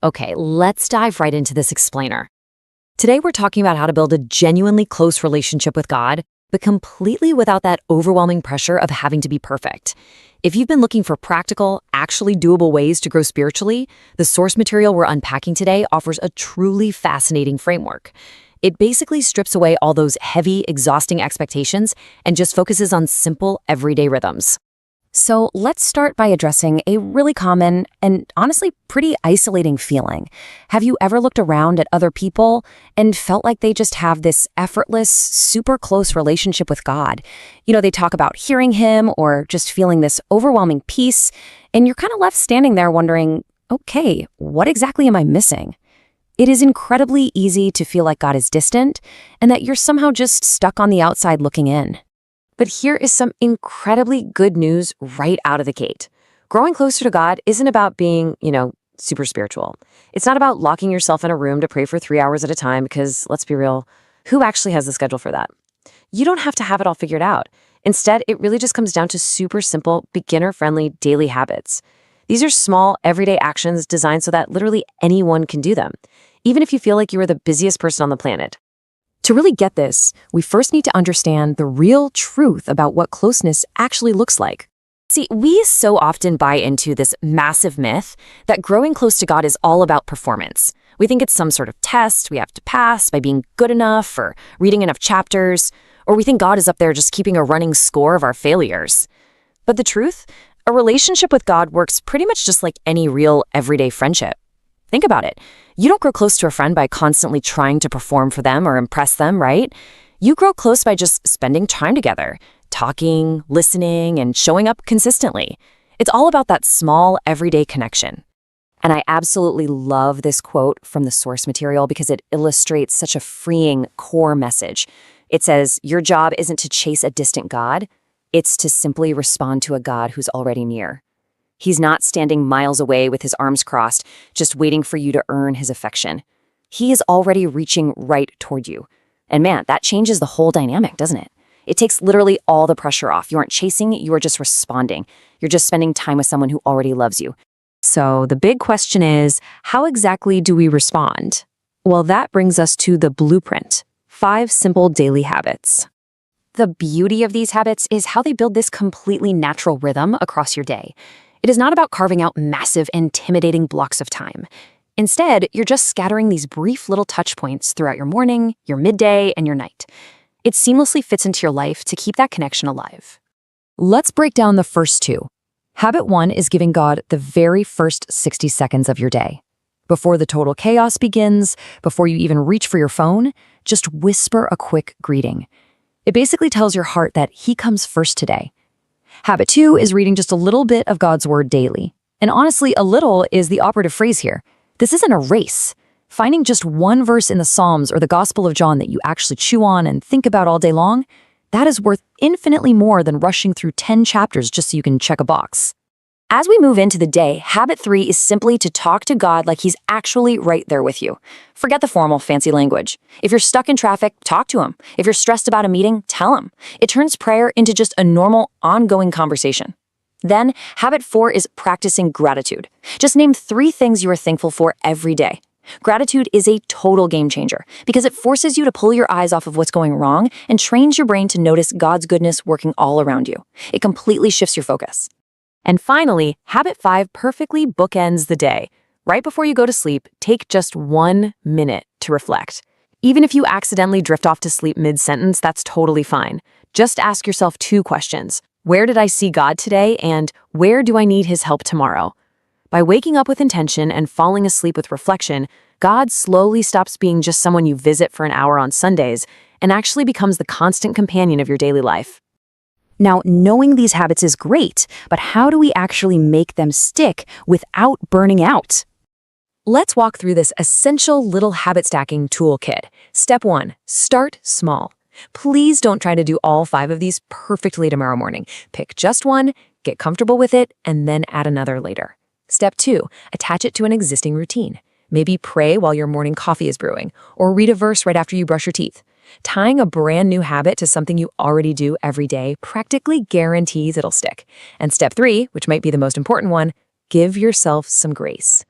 Okay, let's dive right into this explainer. Today we're talking about how to build a genuinely close relationship with God, but completely without that overwhelming pressure of having to be perfect. If you've been looking for practical, actually doable ways to grow spiritually, the source material we're unpacking today offers a truly fascinating framework. It basically strips away all those heavy, exhausting expectations and just focuses on simple, everyday rhythms. So let's start by addressing a really common and honestly pretty isolating feeling. Have you ever looked around at other people and felt like they just have this effortless, super close relationship with God? They talk about hearing Him or just feeling this overwhelming peace, and you're kind of left standing there wondering, okay, what exactly am I missing? It is incredibly easy to feel like God is distant and that you're somehow just stuck on the outside looking in. But here is some incredibly good news right out of the gate. Growing closer to God isn't about being, super spiritual. It's not about locking yourself in a room to pray for 3 hours at a time because, let's be real, who actually has the schedule for that? You don't have to have it all figured out. Instead, it really just comes down to super simple, beginner-friendly daily habits. These are small, everyday actions designed so that literally anyone can do them, even if you feel like you are the busiest person on the planet. To really get this, we first need to understand the real truth about what closeness actually looks like. See, we so often buy into this massive myth that growing close to God is all about performance. We think it's some sort of test we have to pass by being good enough or reading enough chapters, or we think God is up there just keeping a running score of our failures. But the truth? A relationship with God works pretty much just like any real everyday friendship. Think about it. You don't grow close to a friend by constantly trying to perform for them or impress them, right? You grow close by just spending time together, talking, listening, and showing up consistently. It's all about that small, everyday connection. And I absolutely love this quote from the source material because it illustrates such a freeing core message. It says, "Your job isn't to chase a distant God, it's to simply respond to a God who's already near." He's not standing miles away with his arms crossed, just waiting for you to earn his affection. He is already reaching right toward you. And man, that changes the whole dynamic, doesn't it? It takes literally all the pressure off. You aren't chasing, you are just responding. You're just spending time with someone who already loves you. So the big question is, how exactly do we respond? Well, that brings us to the blueprint, 5 simple daily habits. The beauty of these habits is how they build this completely natural rhythm across your day. It is not about carving out massive, intimidating blocks of time. Instead, you're just scattering these brief little touch points throughout your morning, your midday, and your night. It seamlessly fits into your life to keep that connection alive. Let's break down the first 2. Habit 1 is giving God the very first 60 seconds of your day. Before the total chaos begins, before you even reach for your phone, just whisper a quick greeting. It basically tells your heart that He comes first today. Habit 2 is reading just a little bit of God's Word daily. And honestly, a little is the operative phrase here. This isn't a race. Finding just one verse in the Psalms or the Gospel of John that you actually chew on and think about all day long, that is worth infinitely more than rushing through 10 chapters just so you can check a box. As we move into the day, habit 3 is simply to talk to God like He's actually right there with you. Forget the formal, fancy language. If you're stuck in traffic, talk to Him. If you're stressed about a meeting, tell Him. It turns prayer into just a normal, ongoing conversation. Then, habit 4 is practicing gratitude. Just name 3 things you are thankful for every day. Gratitude is a total game changer because it forces you to pull your eyes off of what's going wrong and trains your brain to notice God's goodness working all around you. It completely shifts your focus. And finally, habit 5 perfectly bookends the day. Right before you go to sleep, take just 1 minute to reflect. Even if you accidentally drift off to sleep mid-sentence, that's totally fine. Just ask yourself 2 questions. Where did I see God today? And where do I need His help tomorrow? By waking up with intention and falling asleep with reflection, God slowly stops being just someone you visit for an hour on Sundays and actually becomes the constant companion of your daily life. Now, knowing these habits is great, but how do we actually make them stick without burning out? Let's walk through this essential little habit stacking toolkit. Step 1, start small. Please don't try to do all 5 of these perfectly tomorrow morning. Pick just one, get comfortable with it, and then add another later. Step 2, attach it to an existing routine. Maybe pray while your morning coffee is brewing, or read a verse right after you brush your teeth. Tying a brand new habit to something you already do every day practically guarantees it'll stick. And step 3, which might be the most important one, give yourself some grace.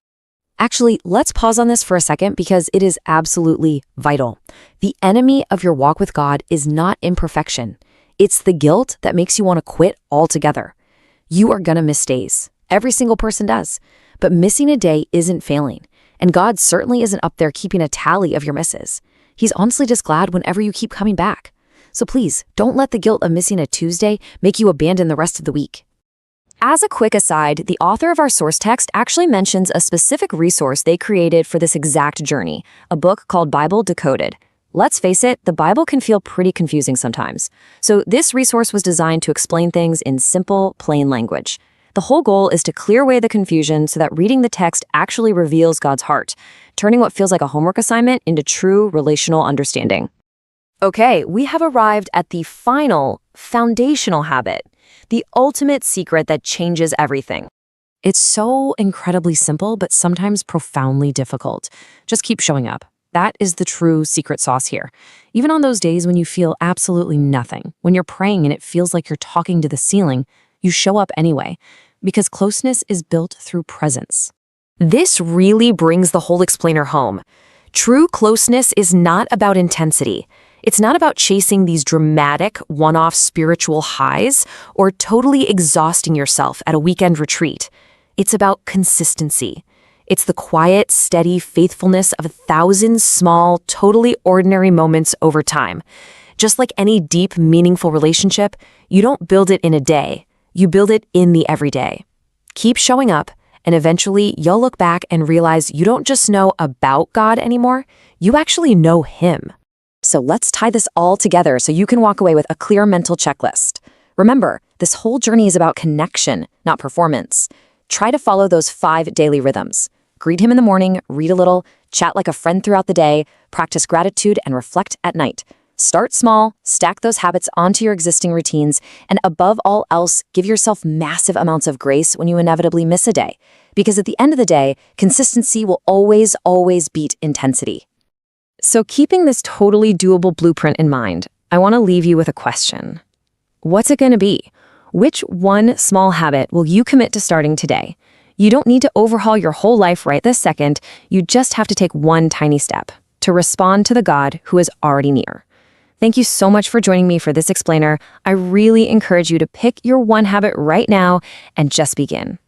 Actually, let's pause on this for a second because it is absolutely vital. The enemy of your walk with God is not imperfection. It's the guilt that makes you want to quit altogether. You are going to miss days. Every single person does. But missing a day isn't failing. And God certainly isn't up there keeping a tally of your misses. He's honestly just glad whenever you keep coming back. So please, don't let the guilt of missing a Tuesday make you abandon the rest of the week. As a quick aside, the author of our source text actually mentions a specific resource they created for this exact journey, a book called Bible Decoded. Let's face it, the Bible can feel pretty confusing sometimes. So this resource was designed to explain things in simple, plain language. The whole goal is to clear away the confusion so that reading the text actually reveals God's heart, turning what feels like a homework assignment into true relational understanding. Okay, we have arrived at the final, foundational habit, the ultimate secret that changes everything. It's so incredibly simple, but sometimes profoundly difficult. Just keep showing up. That is the true secret sauce here. Even on those days when you feel absolutely nothing, when you're praying and it feels like you're talking to the ceiling, you show up anyway, because closeness is built through presence. This really brings the whole explainer home. True closeness is not about intensity. It's not about chasing these dramatic, one-off spiritual highs or totally exhausting yourself at a weekend retreat. It's about consistency. It's the quiet, steady faithfulness of 1,000 small, totally ordinary moments over time. Just like any deep, meaningful relationship, you don't build it in a day. You build it in the everyday. Keep showing up, and eventually you'll look back and realize you don't just know about God anymore, you actually know Him. So let's tie this all together so you can walk away with a clear mental checklist. Remember, this whole journey is about connection, not performance. Try to follow those 5 daily rhythms. Greet Him in the morning, read a little, chat like a friend throughout the day, practice gratitude, and reflect at night. Start small, stack those habits onto your existing routines, and above all else, give yourself massive amounts of grace when you inevitably miss a day. Because at the end of the day, consistency will always, always beat intensity. So keeping this totally doable blueprint in mind, I want to leave you with a question. What's it going to be? Which one small habit will you commit to starting today? You don't need to overhaul your whole life right this second. You just have to take one tiny step to respond to the God who is already near. Thank you so much for joining me for this explainer. I really encourage you to pick your one habit right now and just begin.